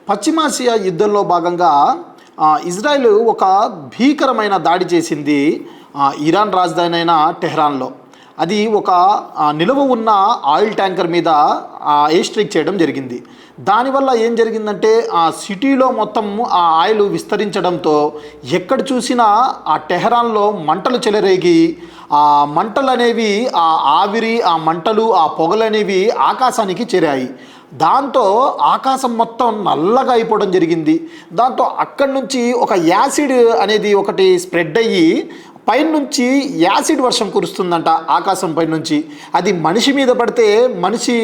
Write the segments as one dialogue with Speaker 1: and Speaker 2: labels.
Speaker 1: పశ్చిమాసియా యుద్ధంలో భాగంగా ఇజ్రాయెల్ ఒక భీకరమైన దాడి చేసింది ఇరాన్ రాజధాని అయిన టెహ్రాన్లో. అది ఒక నిలువ ఉన్న ఆయిల్ ట్యాంకర్ మీద ఎయిర్ స్ట్రైక్ చేయడం జరిగింది. దానివల్ల ఏం జరిగిందంటే ఆ సిటీలో మొత్తం ఆ ఆయిల్ విస్తరించడంతో ఎక్కడ చూసినా ఆ టెహ్రాన్లో మంటలు చెలరేగి ఆ మంటలు అనేవి ఆ ఆవిరి ఆ మంటలు ఆ పొగలు అనేవి ఆకాశానికి చేరాయి. దాంతో ఆకాశం మొత్తం నల్లగా అయిపోవడం జరిగింది. దాంతో అక్కడి నుంచి ఒక యాసిడ్ అనేది ఒకటి స్ప్రెడ్ అయ్యి పైనుంచి యాసిడ్ వర్షం కురుస్తుందంట ఆకాశం పైనుంచి. అది మనిషి మీద పడితే మనిషి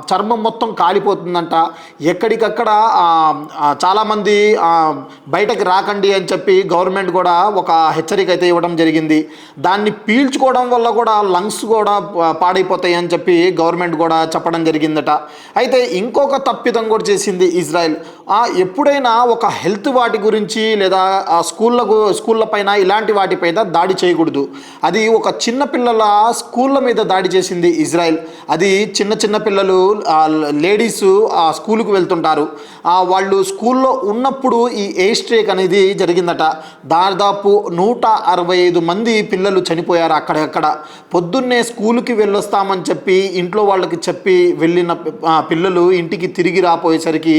Speaker 1: చర్మం మొత్తం కాలిపోతుందంట. ఎక్కడికక్కడ చాలామంది బయటకు రాకండి అని చెప్పి గవర్నమెంట్ కూడా ఒక హెచ్చరిక అయితే ఇవ్వడం జరిగింది. దాన్ని పీల్చుకోవడం వల్ల కూడా లంగ్స్ కూడా పాడైపోతాయి అని చెప్పి గవర్నమెంట్ కూడా చెప్పడం జరిగిందట. అయితే ఇంకొక తప్పిదం కూడా చేసింది ఇజ్రాయెల్. ఎప్పుడైనా ఒక హెల్త్ వాటి గురించి లేదా స్కూళ్ళ పైన ఇలాంటి వాటిపై దాడి చేయకూడదు. అది ఒక చిన్న పిల్లల స్కూళ్ళ మీద దాడి చేసింది ఇజ్రాయెల్. అది చిన్న పిల్లలు లేడీస్ స్కూల్కి వెళ్తుంటారు. వాళ్ళు స్కూల్లో ఉన్నప్పుడు ఈ ఎయిర్ స్ట్రైక్ అనేది జరిగిందట. దాదాపు 165 మంది పిల్లలు చనిపోయారు అక్కడెక్కడ. పొద్దున్నే స్కూల్కి వెళ్ళొస్తామని చెప్పి ఇంట్లో వాళ్ళకి చెప్పి వెళ్ళిన పిల్లలు ఇంటికి తిరిగి రాపోయేసరికి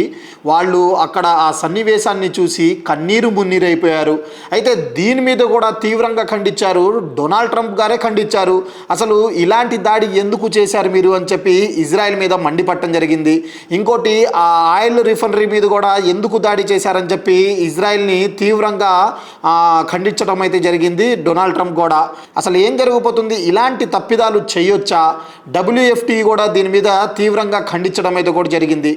Speaker 1: వాళ్ళు అక్కడ ఆ సన్నివేశాన్ని చూసి కన్నీరు మున్నీరైపోయారు. అయితే దీని మీద కూడా తీవ్రంగా ఖండించారు. డొనాల్డ్ ట్రంప్ గారే ఖండించారు. అసలు ఇలాంటి దాడి ఎందుకు చేశారు మీరు అని చెప్పి ఇజ్రాయెల్ మీద మండిపట్టడం జరిగింది. ఇంకోటి ఆ ఆయిల్ రిఫైనరీ మీద కూడా ఎందుకు దాడి చేశారని చెప్పి ఇజ్రాయెల్ని తీవ్రంగా ఖండించడం అయితే జరిగింది డొనాల్డ్ ట్రంప్ కూడా. అసలు ఏం జరగబోతుంది, ఇలాంటి తప్పిదాలు చేయొచ్చా? WFT కూడా దీని మీద తీవ్రంగా ఖండించడం అయితే కూడా జరిగింది.